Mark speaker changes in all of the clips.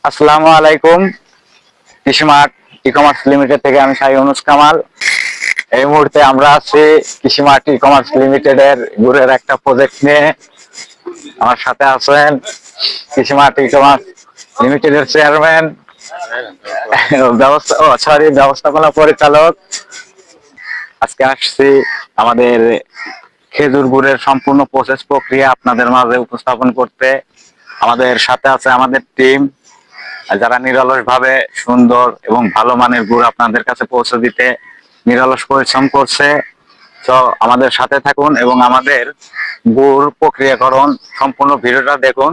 Speaker 1: আসসালামু আলাইকুম। কৃষিমার্ট e-commerce limited থেকে আমি শাহীনুস কামাল। এই মুহূর্তে আমরা আছি কৃষিমার্ট ই-কমার্স লিমিটেডের গুড়ের একটা প্রজেক্ট নিয়ে। আমার সাথে আছেন কৃষিমার্ট ই-কমার্স লিমিটেডের চেয়ারম্যান, ব্যবস্থাপনা পরিচালক। আজকে আসছি আমাদের খেজুর গুড়ের সম্পূর্ণ প্রসেস প্রক্রিয়া আপনাদের মাঝে উপস্থাপন করতে। আমাদের সাথে আছে আমাদের টিম, যারা নিরলস ভাবে সুন্দর এবং ভালো মানের গুড় আপনাদের কাছে পৌঁছে দিতে নিরলস পরিশ্রম করছে। তো আমাদের সাথে থাকুন এবং আমাদের গুড় প্রক্রিয়াকরণ সম্পূর্ণ ভিডিওটা দেখুন।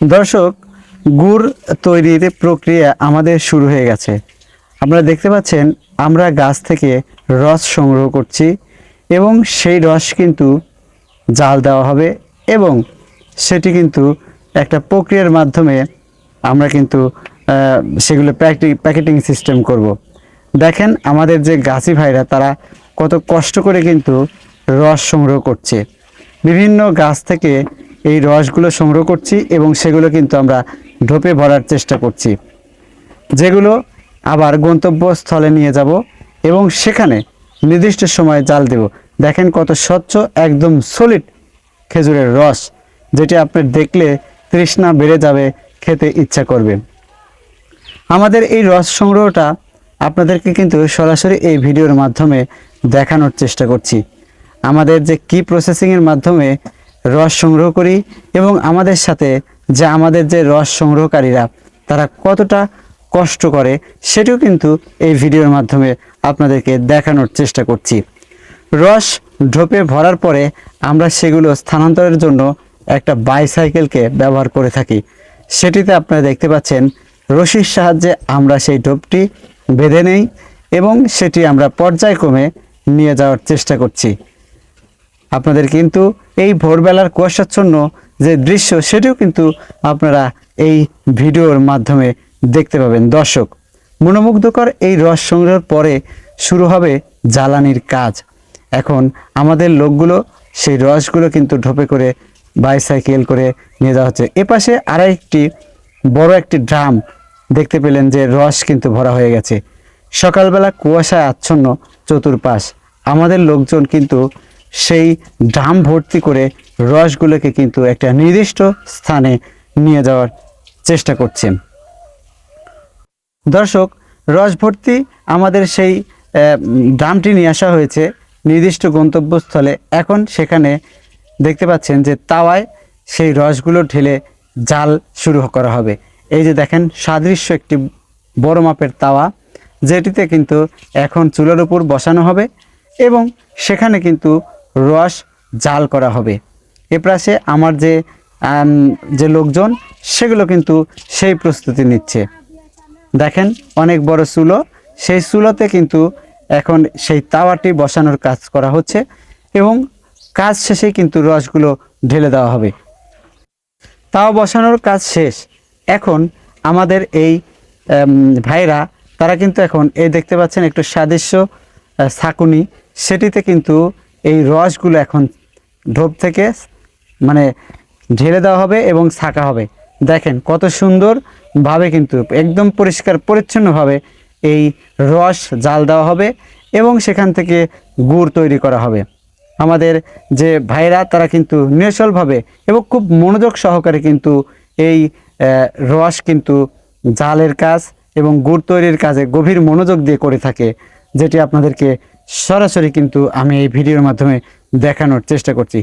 Speaker 2: দর্শক, গুড় তৈরির প্রক্রিয়া আমাদের শুরু হয়ে গেছে। আপনারা দেখতে পাচ্ছেন আমরা গাছ থেকে রস সংগ্রহ করছি এবং সেই রস কিন্তু জাল দেওয়া হবে এবং সেটি কিন্তু একটা প্রক্রিয়ার মাধ্যমে আমরা কিন্তু সেগুলো প্যাকেটিং সিস্টেম করব। দেখেন আমাদের যে গাছি ভাইরা তারা কত কষ্ট করে কিন্তু রস সংগ্রহ করছে। বিভিন্ন গাছ থেকে এই রসগুলো সংগ্রহ করছি এবং সেগুলো কিন্তু আমরা ঢোপে ভরার চেষ্টা করছি, যেগুলো আবার গন্তব্যস্থলে নিয়ে যাব এবং সেখানে নির্দিষ্ট সময়ে জাল দেব। দেখেন কত স্বচ্ছ একদম সলিড খেজুরের রস, যেটি আপনি দেখলে তৃষ্ণা বেড়ে যাবে, খেতে ইচ্ছা করবে। আমাদের এই রস সংগ্রহটা আপনাদেরকে কিন্তু সরাসরি এই ভিডিওর মাধ্যমে দেখানোর চেষ্টা করছি। আমাদের যে কি প্রসেসিংয়ের মাধ্যমে রস সংগ্রহ করি এবং আমাদের সাথে আমাদের যে রস সংগ্রহকারীরা তারা কতটা কষ্ট করে সেটিও কিন্তু এই ভিডিওর মাধ্যমে আপনাদেরকে দেখানোর চেষ্টা করছি। রস ঢোপে ভরার পরে আমরা সেগুলো স্থানান্তরের জন্য একটা বাইসাইকেলকে ব্যবহার করে থাকি। সেটিতে আপনারা দেখতে পাচ্ছেন রশির সাহায্যে আমরা সেই ঢোপটি বেঁধে নেই এবং সেটি আমরা পর্যায়ক্রমে নিয়ে যাওয়ার চেষ্টা করছি। আপনাদের কিন্তু এই ভোরবেলার কুয়াশাচ্ছন্ন যে দৃশ্য সেটিও কিন্তু আপনারা এই ভিডিওর মাধ্যমে দেখতে পাবেন। দর্শক, মনোমুগ্ধকর এই রস সংগ্রহের পরে শুরু হবে জ্বালানির কাজ। এখন আমাদের লোকগুলো সেই রসগুলো কিন্তু ঢোপে করে বাইসাইকেল করে নিয়ে যাওয়া হচ্ছে। এপাশে আরেকটি বড় একটি ড্রাম দেখতে পেলেন যে রস কিন্তু ভরা হয়ে গেছে। সকালবেলা কুয়াশায় আচ্ছন্ন চতুর্পাশ, আমাদের লোকজন কিন্তু সেই ড্রাম ভর্তি করে রসগুলোকে কিন্তু একটা নির্দিষ্ট স্থানে নিয়ে যাওয়ার চেষ্টা করছেন। দর্শক, রস ভর্তি আমাদের সেই ড্রামটি নিয়ে আসা হয়েছে নির্দিষ্ট গন্তব্যস্থলে। এখন সেখানে দেখতে পাচ্ছেন যে তাওয়ায় সেই রসগুলো ঢেলে জাল শুরু করা হবে। এই যে দেখেন সাদৃশ্য একটি বড় মাপের তাওয়া, যেটিতে কিন্তু এখন চুলার উপর বসানো হবে এবং সেখানে কিন্তু রস জাল করা হবে। এ পাশে আমার যে লোকজন সেগুলো কিন্তু সেই প্রস্তুতি নিচ্ছে। দেখেন অনেক বড় চুলো, সেই চুলোতে কিন্তু এখন সেই তাওয়াটি বসানোর কাজ করা হচ্ছে এবং কাজ শেষে কিন্তু রসগুলো ঢেলে দেওয়া হবে। তাওয়া বসানোর কাজ শেষ। এখন আমাদের এই ভাইরা তারা কিন্তু এখন এই দেখতে পাচ্ছেন একটু সাদৃশ্য ছাঁকুনি, সেটিতে কিন্তু এই রসগুলো এখন ঢোপ থেকে মানে ঢেলে দেওয়া হবে এবং ছাঁকা হবে। দেখেন কত সুন্দরভাবে কিন্তু একদম পরিষ্কার পরিচ্ছন্নভাবে এই রস জাল দেওয়া হবে এবং সেখান থেকে গুড় তৈরি করা হবে। আমাদের যে ভাইরা তারা কিন্তু নিরসলভাবে এবং খুব মনোযোগ সহকারে কিন্তু এই রস কিন্তু জালের কাজ এবং গুড় তৈরির কাজে গভীর মনোযোগ দিয়ে করে থাকে, যেটি আপনাদেরকে সরাসরি কিন্তু আমি এই ভিডিওর মাধ্যমে দেখানোর চেষ্টা করছি।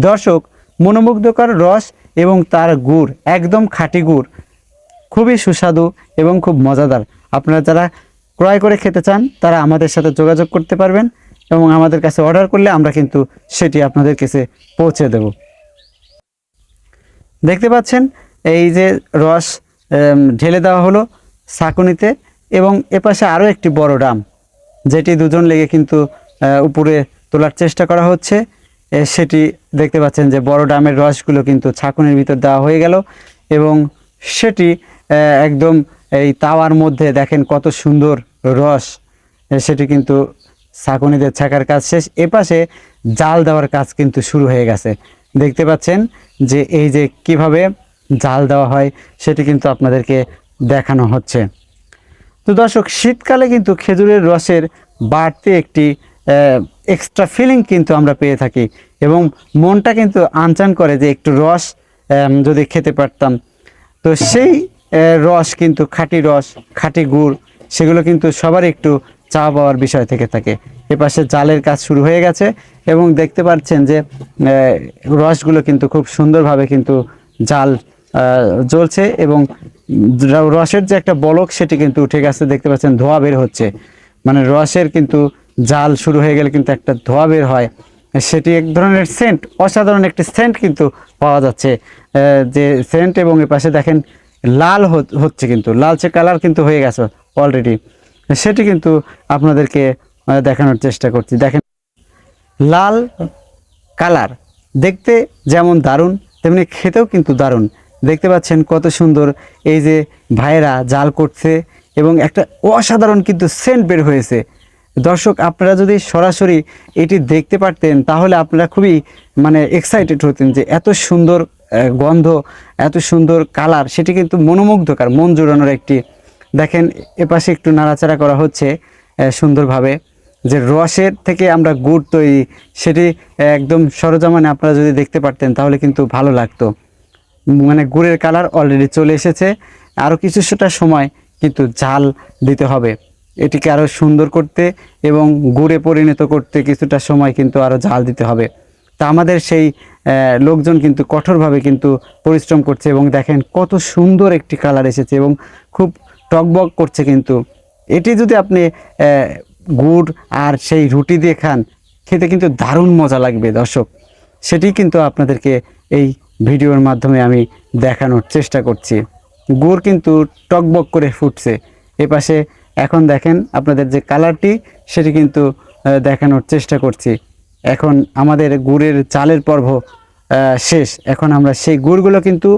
Speaker 2: দর্শক, মনোমুগ্ধকর রস এবং তার গুড় একদম খাঁটি গুড়, খুবই সুস্বাদু এবং খুব মজাদার। আপনারা যারা ক্রয় করে খেতে চান তারা আমাদের সাথে যোগাযোগ করতে পারবেন এবং আমাদের কাছে অর্ডার করলে আমরা কিন্তু সেটি আপনাদের কাছে পৌঁছে দেব। দেখতে পাচ্ছেন এই যে রস ঢেলে দেওয়া হলো ছাঁকুনিতে, এবং এপাশে আরও একটি বড় ড্রাম, যেটি দুজন লেগে কিন্তু উপরে তোলার চেষ্টা করা হচ্ছে। সেটি দেখতে পাচ্ছেন যে বড় ড্রামের রসগুলো কিন্তু ছাঁকুনির ভিতর দেওয়া হয়ে গেল, এবং সেটি একদম এই তাওয়ার মধ্যে দেখেন কত সুন্দর রস, সেটি কিন্তু ছাঁকুনিতে ছাঁকার কাজ শেষ। এপাশে জাল দেওয়ার কাজ কিন্তু শুরু হয়ে গেছে। দেখতে পাচ্ছেন যে এই যে কিভাবে জাল দেওয়া হয় সেটি কিন্তু আপনাদেরকে দেখানো হচ্ছে। তো দর্শক, শীতকালে কিন্তু খেজুরের রসের বাড়তি একটি এক্সট্রা ফিলিং কিন্তু আমরা পেয়ে থাকি, এবং মনটা কিন্তু আনচান করে যে একটু রস যদি খেতে পারতাম। তো সেই রস কিন্তু খাঁটি রস, খাঁটি গুড়, সেগুলো কিন্তু সবারই একটু চাওয়া পাওয়ার বিষয় থেকে থাকে। এপাশে জালের কাজ শুরু হয়ে গেছে, এবং দেখতে পাচ্ছেন যে রসগুলো কিন্তু খুব সুন্দরভাবে কিন্তু জাল জ্বলছে, এবং রসের যে একটা বলক সেটি কিন্তু উঠে গেছে। দেখতে পাচ্ছেন ধোঁয়া বের হচ্ছে, মানে রসের কিন্তু জাল শুরু হয়ে গেলে কিন্তু একটা ধোঁয়া বের হয়, সেটি এক ধরনের সেন্ট, অসাধারণ একটি সেন্ট কিন্তু পাওয়া যাচ্ছে, যে সেন্ট। এবং এ পাশে দেখেন লাল হচ্ছে, কিন্তু লালচে কালার কিন্তু হয়ে গেছে অলরেডি, সেটি কিন্তু আপনাদেরকে দেখানোর চেষ্টা করছি। দেখেন লাল কালার দেখতে যেমন দারুণ, তেমনি খেতেও কিন্তু দারুণ। দেখতে পাচ্ছেন কত সুন্দর এই যে ভাইয়েরা জাল করছে, এবং একটা অসাধারণ কিন্তু সেন্ট বের হয়েছে। দর্শক, আপনারা যদি সরাসরি এটি দেখতে পারতেন তাহলে আপনারা খুবই মানে এক্সাইটেড হতেন যে এত সুন্দর গন্ধ, এত সুন্দর কালার, সেটি কিন্তু মনোমুগ্ধকর, মন জোড়ানোর একটি। দেখেন এপাশে একটু নাড়াচাড়া করা হচ্ছে সুন্দরভাবে, যে রসের থেকে আমরা গুড় তৈরি, সেটি একদম সরজমিনে আপনারা যদি দেখতে পারতেন তাহলে কিন্তু ভালো লাগতো। মানে গুড়ের কালার অলরেডি চলে এসেছে, আরও কিছুটা সময় কিন্তু জাল দিতে হবে এটিকে আরও সুন্দর করতে, এবং গুড়ে পরিণত করতে কিছুটা সময় কিন্তু আরও জাল দিতে হবে। তা আমাদের সেই লোকজন কিন্তু কঠোরভাবে কিন্তু পরিশ্রম করছে, এবং দেখেন কত সুন্দর একটি কালার এসেছে, এবং খুব টকবক করছে। কিন্তু এটি যদি আপনি গুড় আর সেই রুটি দিয়ে খান, খেতে কিন্তু দারুণ মজা লাগবে দর্শক। সেটি কিন্তু আপনাদেরকে এই ভিডিওর মাধ্যমে আমি দেখানোর চেষ্টা করছি। গুড় কিন্তু টকবক করে ফুটছে। এপাশে এখন দেখেন আপনাদের যে কালারটি, সেটি কিন্তু দেখানোর চেষ্টা করছি। এখন আমাদের গুড়ের জালের পর্ব শেষ। এখন আমরা সেই গুড়গুলো কিন্তু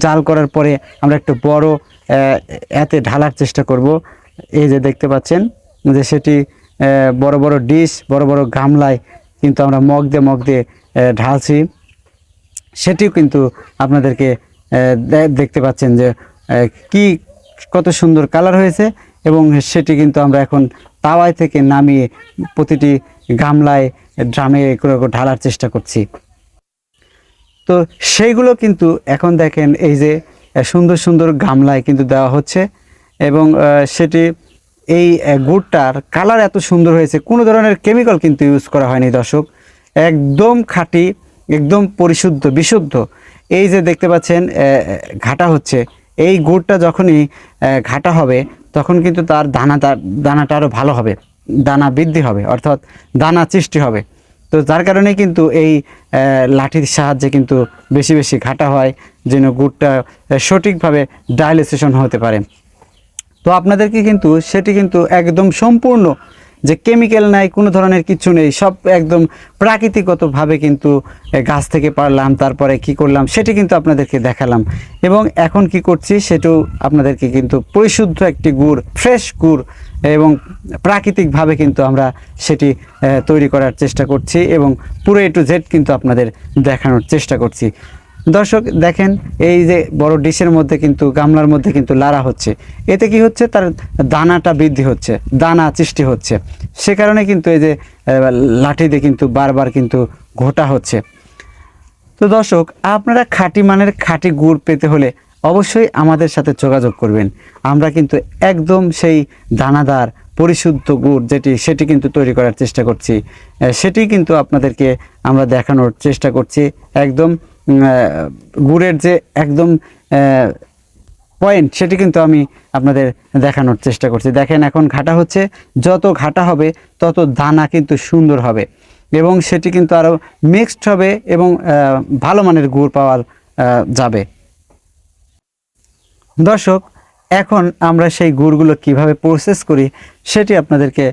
Speaker 2: জাল করার পরে আমরা একটু বড় এতে ঢালার চেষ্টা করব। এই যে দেখতে পাচ্ছেন যে সেটি বড় বড় ডিশ, বড় বড় গামলায় কিন্তু আমরা মগ দিয়ে ঢালছি। সেটিও কিন্তু আপনাদেরকে দেখতে পাচ্ছেন যে কি কত সুন্দর কালার হয়েছে, এবং সেটি কিন্তু আমরা এখন তাওয়ায় থেকে নামিয়ে প্রতিটি গামলায়, ড্রামে করে ঢালার চেষ্টা করছি। তো সেইগুলো কিন্তু এখন দেখেন এই যে সুন্দর সুন্দর গামলায় কিন্তু দেওয়া হচ্ছে, এবং সেটি এই গুড়টার কালার এত সুন্দর হয়েছে, কোনো ধরনের কেমিক্যাল কিন্তু ইউজ করা হয়নি দর্শক, একদম খাঁটি, একদম পরিশুদ্ধ, বিশুদ্ধ। এই যে দেখতে পাচ্ছেন ঘাটা হচ্ছে, এই গুড়টা যখনই ঘাটা হবে তখন কিন্তু তার দানাটা আরও ভালো হবে, দানা বৃদ্ধি হবে, অর্থাৎ দানা সৃষ্টি হবে। তো যার কারণে কিন্তু এই লাঠির সাহায্যে কিন্তু বেশি বেশি ঘাটা হয়, যেন গুড়টা সঠিকভাবে ডাইলেশন হতে পারে। তো আপনাদেরকে কিন্তু সেটি কিন্তু একদম সম্পূর্ণ, যে কেমিক্যাল নাই, কোনো ধরনের কিছু নেই, সব একদম প্রাকৃতিকগতভাবে কিন্তু গাছ থেকে পারলাম, তারপরে কি করলাম সেটি কিন্তু আপনাদেরকে দেখালাম। এবং এখন কি করছি সেটাও আপনাদেরকে কিন্তু পরিশুদ্ধ একটি গুড়, ফ্রেশ গুড় এবং প্রাকৃতিকভাবে কিন্তু আমরা সেটি তৈরি করার চেষ্টা করছি, এবং পুরো A to Z কিন্তু আপনাদের দেখানোর চেষ্টা করছি। দর্শক দেখেন এই যে বড় ডিশের মধ্যে কিন্তু, গামলার মধ্যে কিন্তু লাড়া হচ্ছে, এতে কি হচ্ছে, তার দানাটা বৃদ্ধি হচ্ছে, দানা সৃষ্টি হচ্ছে, সে কারণে কিন্তু এই যে লাঠি দিয়ে কিন্তু বারবার কিন্তু ঘোটা হচ্ছে। তো দর্শক, আপনারা খাঁটি মানের খাঁটি গুড় পেতে হলে অবশ্যই আমাদের সাথে যোগাযোগ করবেন। আমরা কিন্তু একদম সেই দানাদার পরিশুদ্ধ গুড় সেটি কিন্তু তৈরি করার চেষ্টা করছি, সেটি কিন্তু আপনাদেরকে আমরা দেখানোর চেষ্টা করছি। একদম গুড়ের যে একদম পয়েন্ট, সেটি কিন্তু আমি আপনাদের দেখানোর চেষ্টা করছি। দেখেন এখন ঘাটা হচ্ছে, যত ঘাটা হবে তত দানা কিন্তু সুন্দর হবে, এবং সেটি কিন্তু আরও মিক্সড হবে, এবং ভালো মানের গুড় পাওয়া যাবে। দর্শক, এখন আমরা সেই গুড়গুলো কিভাবে প্রসেস করি সেটি আপনাদেরকে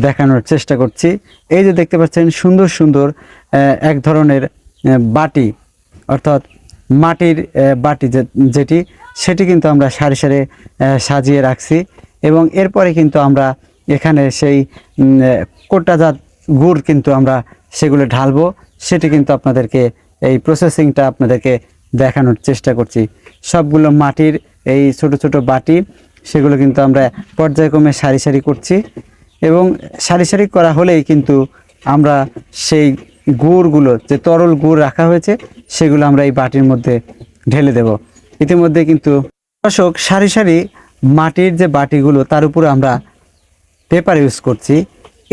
Speaker 2: দেখানোর চেষ্টা করছি। এই যে দেখতে পাচ্ছেন সুন্দর সুন্দর এক ধরনের বাটি, অর্থাৎ মাটির বাটি যেটি সেটি কিন্তু আমরা সারি সারি সাজিয়ে রাখছি এবং এরপরে কিন্তু আমরা এখানে সেই কোটাজাত গুড় কিন্তু আমরা সেগুলো ঢালবো। সেটি কিন্তু আপনাদেরকে এই প্রসেসিংটা আপনাদেরকে দেখানোর চেষ্টা করছি। সবগুলো মাটির এই ছোট ছোট বাটি, সেগুলো কিন্তু আমরা পর্যায়ক্রমে সারি সারি করছি এবং সারি সারি করা হলেই কিন্তু আমরা সেই গুড়গুলো, যে তরল গুড় রাখা হয়েছে, সেগুলো আমরা এই বাটির মধ্যে ঢেলে দেব। ইতিমধ্যে কিন্তু দর্শক, সারি সারি মাটির যে বাটিগুলো তার উপরে আমরা পেপার ইউজ করছি।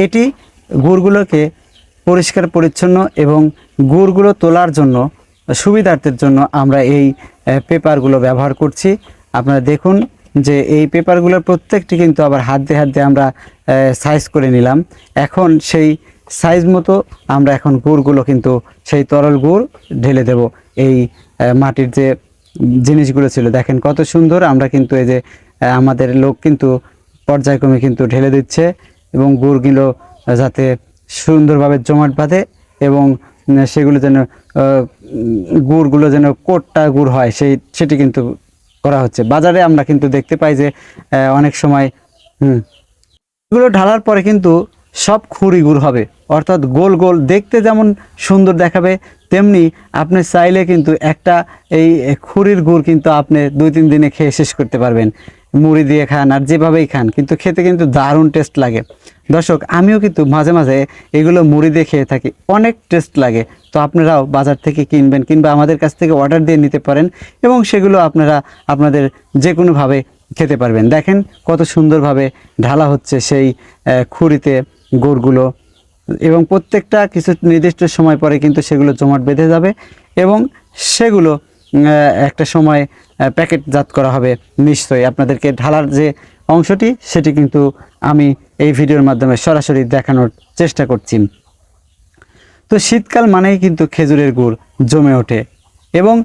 Speaker 2: এটি গুড়গুলোকে পরিষ্কার পরিচ্ছন্ন এবং গুড়গুলো তোলার জন্য সুবিধার্থের জন্য আমরা এই পেপারগুলো ব্যবহার করছি। আপনারা দেখুন যে এই পেপারগুলোর প্রত্যেকটি কিন্তু আবার হাত দিয়ে আমরা সাইজ করে নিলাম। এখন সেই সাইজ মতো আমরা এখন গুড়গুলো কিন্তু সেই তরল গুড় ঢেলে দেব। এই মাটির যে জিনিসগুলো ছিল, দেখেন কত সুন্দর। আমরা কিন্তু এই যে আমাদের লোক কিন্তু পর্যায়ক্রমে কিন্তু ঢেলে দিচ্ছে এবং গুড়গুলো যাতে সুন্দরভাবে জমাট বাঁধে এবং সেগুলো যেন গুড়গুলো যেন কোটটা গুড় হয় সেটি কিন্তু করা হচ্ছে। বাজারে আমরা কিন্তু দেখতে পাই যে অনেক সময় এগুলো ঢালার পরে কিন্তু সব খুরি গুড় হবে, অর্থাৎ গোল গোল দেখতে যেমন সুন্দর দেখাবে, তেমনি আপনি চাইলে কিন্তু একটা এই খুরির গুড় কিন্তু আপনি 2-3 দিনে খেয়ে শেষ করতে পারবেন। মুড়ি দিয়ে খান আর যেভাবেই খান, কিন্তু খেতে কিন্তু দারুণ টেস্ট লাগে। দর্শক, আমিও কিন্তু মাঝে মাঝে এগুলো মুড়ি দিয়ে খেয়ে থাকি, অনেক টেস্ট লাগে। তো আপনারাও বাজার থেকে কিনবেন কিংবা আমাদের কাছ থেকে অর্ডার দিয়ে নিতে পারেন এবং সেগুলো আপনারা আপনাদের যে কোনোভাবে খেতে পারবেন। দেখেন কত সুন্দরভাবে ঢালা হচ্ছে সেই খুঁড়িতে গুড়গুলো এবং প্রত্যেকটা কিছু নির্দিষ্ট সময় পরে কিন্তু সেগুলো জমাট বেঁধে যাবে এবং সেগুলো একটা সময় প্যাকেটজাত করা হবে। নিশ্চয়ই আপনাদেরকে ঢালার যে অংশটি সেটি কিন্তু আমি এই ভিডিওর মাধ্যমে সরাসরি দেখানোর চেষ্টা করছি। তো শীতকাল মানেই কিন্তু খেজুরের গুড় জমে ওঠে এবং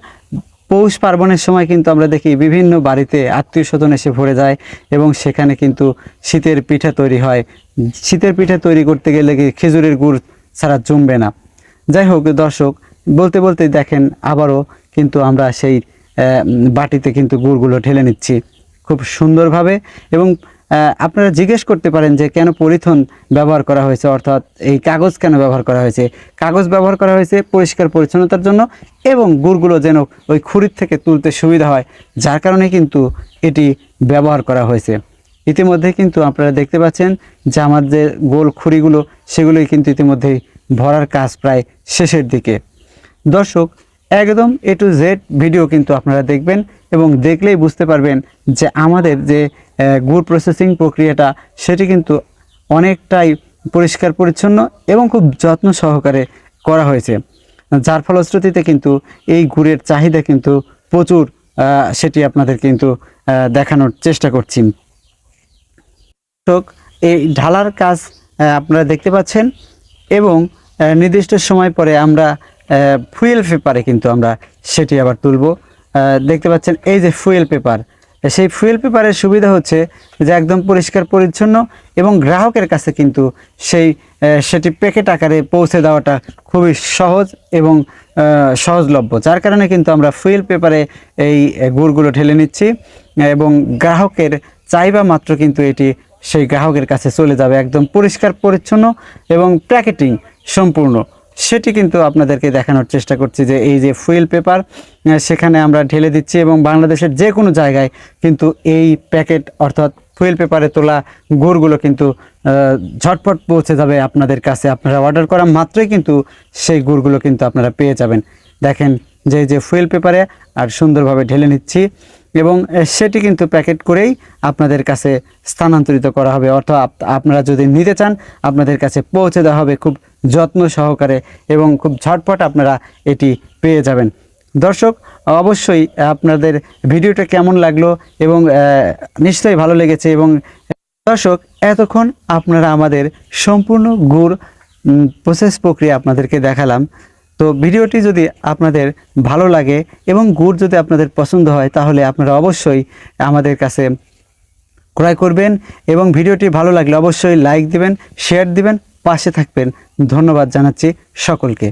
Speaker 2: পৌষ পার্বণের সময় কিন্তু আমরা দেখি বিভিন্ন বাড়িতে আত্মীয় স্বজন এসে ভরে যায় এবং সেখানে কিন্তু শীতের পিঠা তৈরি হয়। শীতের পিঠা তৈরি করতে গেলে কি খেজুরের গুড় ছাড়া জমবে না। যাই হোক দর্শক, বলতে বলতে দেখেন আবারও কিন্তু আমরা সেই বাটিতে কিন্তু গুড়গুলো ঢেলে নিচ্ছি খুব সুন্দরভাবে এবং আপনারা জিজ্ঞেস করতে পারেন যে কেন পলিথিন ব্যবহার করা হয়েছে, অর্থাৎ এই কাগজ কেন ব্যবহার করা হয়েছে। কাগজ ব্যবহার করা হয়েছে পরিষ্কার পরিচ্ছন্নতার জন্য এবং গুড়গুলো যেন ওই খুঁড়ির থেকে তুলতে সুবিধা হয়, যার কারণে কিন্তু এটি ব্যবহার করা হয়েছে। ইতিমধ্যে কিন্তু আপনারা দেখতে পাচ্ছেন যে আমার যে গোল খুঁড়িগুলো সেগুলোই কিন্তু ইতিমধ্যেই ভরার কাজ প্রায় শেষের দিকে। দর্শক, একদম A to Z ভিডিও কিন্তু আপনারা দেখবেন এবং দেখলেই বুঝতে পারবেন যে আমাদের যে গুড় প্রসেসিং প্রক্রিয়াটা সেটি কিন্তু অনেকটাই পরিষ্কার পরিচ্ছন্ন এবং খুব যত্ন সহকারে করা হয়েছে, যার ফলশ্রুতিতে কিন্তু এই গুড়ের চাহিদা কিন্তু প্রচুর, সেটি আপনাদের কিন্তু দেখানোর চেষ্টা করছি। এই ঢালার কাজ আপনারা দেখতে পাচ্ছেন এবং নির্দিষ্ট সময় পরে আমরা ফুয়েল পেপারে কিন্তু আমরা সেটি আবার তুলব। দেখতে পাচ্ছেন এই যে ফুয়েল পেপার, সেই ফুয়েল পেপারের সুবিধা হচ্ছে যে একদম পরিষ্কার পরিচ্ছন্ন এবং গ্রাহকের কাছে কিন্তু সেটি প্যাকেট আকারে পৌঁছে দেওয়াটা খুবই সহজ এবং সহজলভ্য, যার কারণে কিন্তু আমরা ফুয়েল পেপারে এই গুড়গুলো ঢেলে নিচ্ছি এবং গ্রাহকের চাহিদা মাত্র কিন্তু এটি সেই গ্রাহকের কাছে চলে যাবে একদম পরিষ্কার পরিচ্ছন্ন এবং প্যাকেটিং সম্পূর্ণ। সেটি কিন্তু আপনাদেরকে দেখানোর চেষ্টা করছি যে এই যে ফুয়েল পেপার সেখানে আমরা ঢেলে দিচ্ছি এবং বাংলাদেশের যে কোনো জায়গায় কিন্তু এই প্যাকেট অর্থাৎ ফুয়েল পেপারে তোলা গুড়গুলো কিন্তু ঝটপট পৌঁছে যাবে আপনাদের কাছে। আপনারা অর্ডার করা মাত্রই কিন্তু সেই গুড়গুলো কিন্তু আপনারা পেয়ে যাবেন। দেখেন যে ফুয়েল পেপারে আর সুন্দরভাবে ঢেলে নিচ্ছি এবং সেটি কিন্তু প্যাকেট করেই আপনাদের কাছে স্থানান্তরিত করা হবে, অর্থাৎ আপনারা যদি নিতে চান আপনাদের কাছে পৌঁছে দেওয়া হবে খুব যত্ন সহকারে এবং খুব ঝটপট আপনারা এটি পেয়ে যাবেন। দর্শক, অবশ্যই আপনাদের ভিডিওটা কেমন লাগলো এবং নিশ্চয়ই ভালো লেগেছে। এবং দর্শক, এতক্ষণ আপনারা আমাদের সম্পূর্ণ গুড় প্রসেস প্রক্রিয়া আপনাদেরকে দেখালাম। তো ভিডিওটি যদি আপনাদের ভালো লাগে এবং গুড় যদি আপনাদের পছন্দ হয় তাহলে আপনারা অবশ্যই আমাদের কাছে ক্রয় করবেন এবং ভিডিওটি ভালো লাগলে অবশ্যই লাইক দিবেন, শেয়ার দিবেন, পাশে থাকবেন। ধন্যবাদ জানাচ্ছি সকলকে।